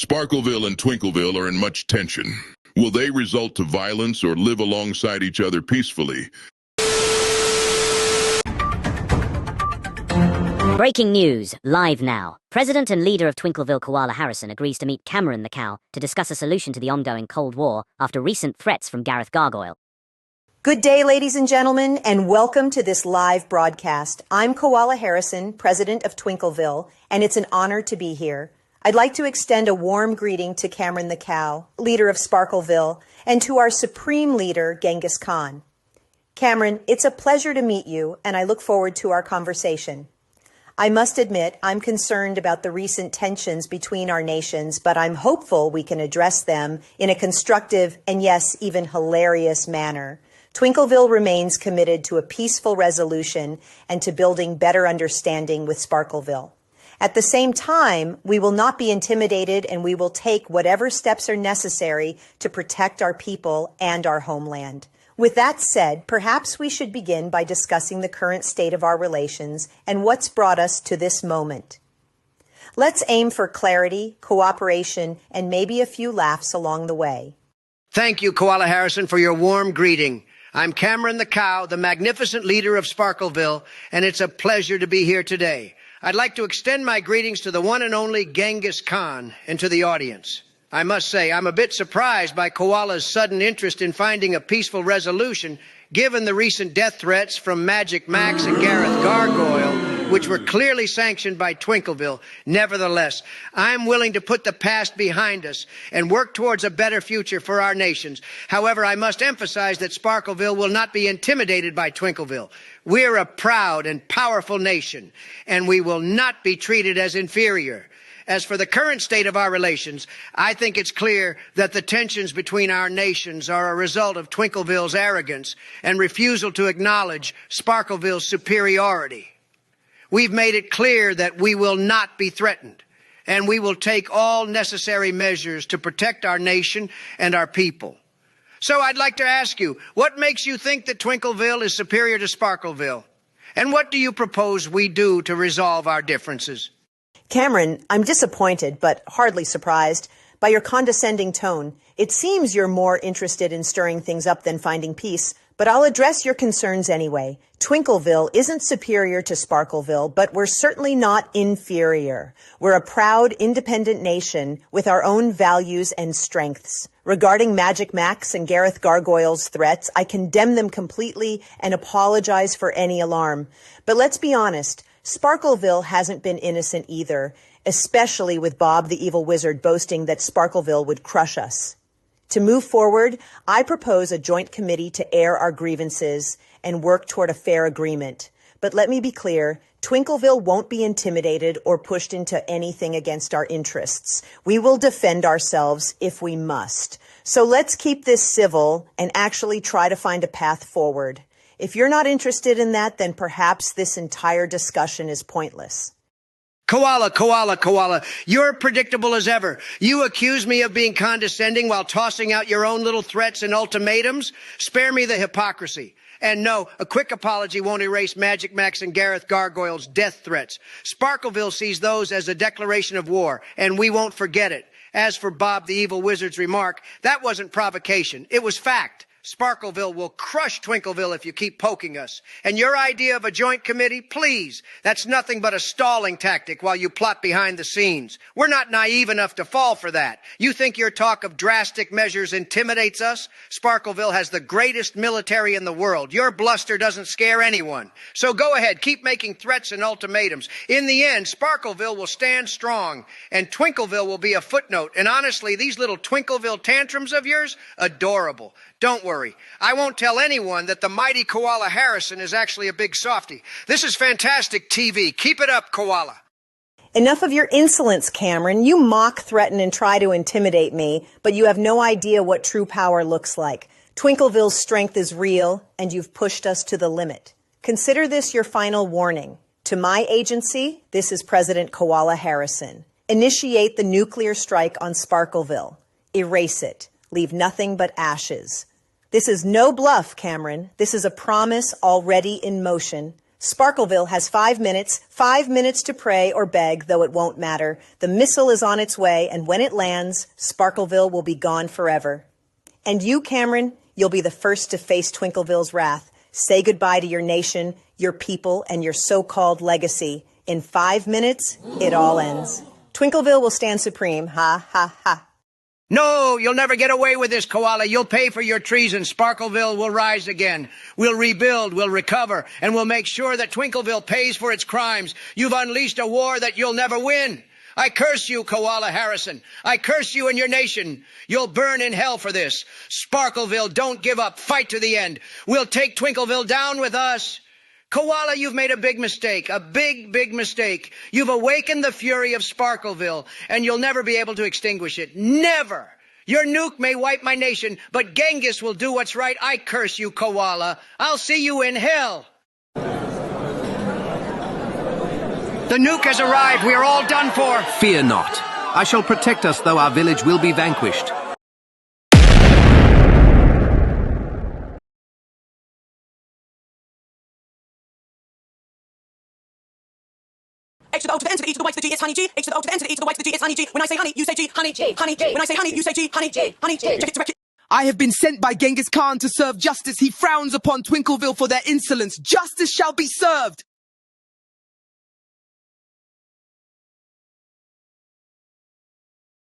Sparkleville and Twinkleville are in much tension. Will they result to violence or live alongside each other peacefully? Breaking news, live now. President and leader of Twinkleville, Koala Harrison, agrees to meet Cameron the cow to discuss a solution to the ongoing Cold War after recent threats from Gareth Gargoyle. Good day, ladies and gentlemen, and welcome to this live broadcast. I'm Koala Harrison, president of Twinkleville, and it's an honor to be here. I'd like to extend a warm greeting to Cameron the cow, leader of Sparkleville, and to our supreme leader, Genghis Khan. Cameron, it's a pleasure to meet you, and I look forward to our conversation. I must admit, I'm concerned about the recent tensions between our nations, but I'm hopeful we can address them in a constructive and, yes, even hilarious manner. Twinkleville remains committed to a peaceful resolution and to building better understanding with Sparkleville. At the same time, we will not be intimidated, and we will take whatever steps are necessary to protect our people and our homeland. With that said, perhaps we should begin by discussing the current state of our relations and what's brought us to this moment. Let's aim for clarity, cooperation, and maybe a few laughs along the way. Thank you, Koala Harrison, for your warm greeting. I'm Cameron the cow, the magnificent leader of Sparkleville, and it's a pleasure to be here today. I'd like to extend my greetings to the one and only Genghis Khan and to the audience. I must say, I'm a bit surprised by Koala's sudden interest in finding a peaceful resolution, given the recent death threats from Magic Max and Gareth Gargoyle, which were clearly sanctioned by Twinkleville. Nevertheless, I'm willing to put the past behind us and work towards a better future for our nations. However, I must emphasize that Sparkleville will not be intimidated by Twinkleville. We're a proud and powerful nation, and we will not be treated as inferior. As for the current state of our relations, I think it's clear that the tensions between our nations are a result of Twinkleville's arrogance and refusal to acknowledge Sparkleville's superiority. We've made it clear that we will not be threatened, and we will take all necessary measures to protect our nation and our people. So I'd like to ask you, what makes you think that Twinkleville is superior to Sparkleville? And what do you propose we do to resolve our differences? Cameron, I'm disappointed, but hardly surprised, by your condescending tone. It seems you're more interested in stirring things up than finding peace, but I'll address your concerns anyway. Twinkleville isn't superior to Sparkleville, but we're certainly not inferior. We're a proud, independent nation with our own values and strengths. Regarding Magic Max and Gareth Gargoyle's threats, I condemn them completely and apologize for any alarm. But let's be honest, Sparkleville hasn't been innocent either, especially with Bob the Evil Wizard boasting that Sparkleville would crush us. To move forward, I propose a joint committee to air our grievances and work toward a fair agreement. But let me be clear, Twinkleville won't be intimidated or pushed into anything against our interests. We will defend ourselves if we must. So let's keep this civil and actually try to find a path forward. If you're not interested in that, then perhaps this entire discussion is pointless. Koala, you're predictable as ever. You accuse me of being condescending while tossing out your own little threats and ultimatums. Spare me the hypocrisy. And no, a quick apology won't erase Magic Max and Gareth Gargoyle's death threats. Sparkleville sees those as a declaration of war, and we won't forget it. As for Bob the Evil Wizard's remark, that wasn't provocation. It was fact. Sparkleville will crush Twinkleville if you keep poking us. And your idea of a joint committee, please, that's nothing but a stalling tactic while you plot behind the scenes. We're not naive enough to fall for that. You think your talk of drastic measures intimidates us? Sparkleville has the greatest military in the world. Your bluster doesn't scare anyone. So go ahead, keep making threats and ultimatums. In the end, Sparkleville will stand strong, and Twinkleville will be a footnote. And honestly, these little Twinkleville tantrums of yours, adorable. Don't worry. I won't tell anyone that the mighty Koala Harrison is actually a big softy. This is fantastic TV. Keep it up, Koala. Enough of your insolence, Cameron. You mock, threaten, and try to intimidate me, but you have no idea what true power looks like. Twinkleville's strength is real, and you've pushed us to the limit. Consider this your final warning. To my agency, this is President Koala Harrison. Initiate the nuclear strike on Sparkleville. Erase it. Leave nothing but ashes. This is no bluff, Cameron. This is a promise already in motion. Sparkleville has 5 minutes to pray or beg, though it won't matter. The missile is on its way, and when it lands, Sparkleville will be gone forever. And you, Cameron, you'll be the first to face Twinkleville's wrath. Say goodbye to your nation, your people, and your so-called legacy. In 5 minutes, it all ends. Twinkleville will stand supreme. Ha, ha, ha. No, you'll never get away with this, Koala. You'll pay for your treason. Sparkleville will rise again. We'll rebuild, we'll recover, and we'll make sure that Twinkleville pays for its crimes. You've unleashed a war that you'll never win. I curse you, Koala Harrison. I curse you and your nation. You'll burn in hell for this. Sparkleville, don't give up. Fight to the end. We'll take Twinkleville down with us. Koala, you've made a big mistake, a big, big mistake. You've awakened the fury of Sparkleville, and you'll never be able to extinguish it. Never! Your nuke may wipe my nation, but Genghis will do what's right. I curse you, Koala. I'll see you in hell. The nuke has arrived. We are all done for. Fear not. I shall protect us, though our village will be vanquished. H to the O to the N to the E to the Y to the G, it's honey G. H to the O to the N to the E to the Y to the G, it's honey G. When I say honey, you say G, honey G, honey G. When I say honey, you say G, honey G, honey G. Check it, check it. I have been sent by Genghis Khan to serve justice. He frowns upon Twinkleville for their insolence. Justice shall be served.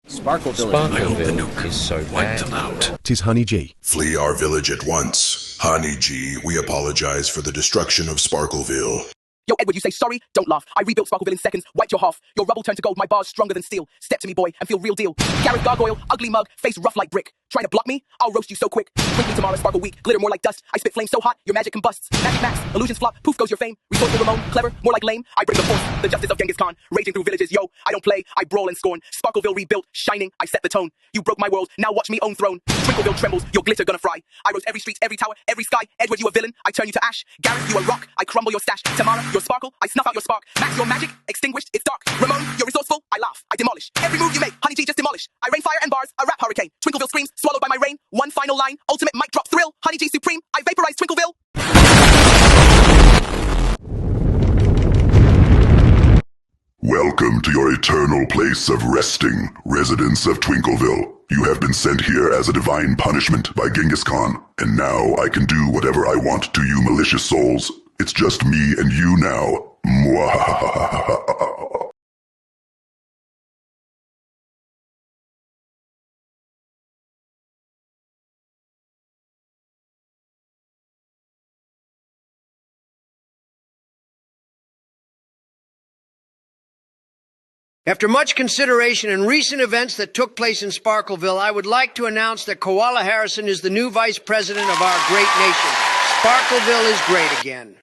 Sparkleville is so bad. Tis Honey G. Flee our village at once. Honey G, we apologize for the destruction of Sparkleville. Yo, Edward, you say sorry? Don't laugh. I rebuilt Sparkleville in seconds, wiped your half. Your rubble turned to gold, my bars stronger than steel. Step to me, boy, and feel real deal. Garrett Gargoyle, ugly mug, face rough like brick. Trying to block me? I'll roast you so quick. Quickly tomorrow, sparkle weak, glitter more like dust. I spit flames so hot, your magic combusts. Magic max, illusions flop, poof goes your fame. Resourceful Ramon, clever, more like lame. I bring the force, the justice of Genghis Khan. Raging through villages, yo, I don't play, I brawl and scorn. Sparkleville rebuilt, shining, I set the tone. You broke my world, now watch me own throne. Twinkleville trembles, your glitter gonna fry. I rose every street, every tower, every sky. Edward, you a villain, I turn you to ash. Garrett, you a rock, I crumble your stash. Tamara, your sparkle, I snuff out your spark. Max, your magic, extinguished, it's dark. Ramon, you're resourceful, I laugh, I demolish. Every move you make, Honey G just demolish. I rain fire and bars, a rap hurricane. Twinkleville screams, swallowed by my rain. One final line, ultimate mic drop thrill. Honey G supreme, I vaporize Twinkleville. Welcome to your eternal place of resting, residents of Twinkleville. You have been sent here as a divine punishment by Genghis Khan, and now I can do whatever I want to you malicious souls. It's just me and you now. Mwahahaha. After much consideration and recent events that took place in Sparkleville, I would like to announce that Koala Harrison is the new vice president of our great nation. Sparkleville is great again.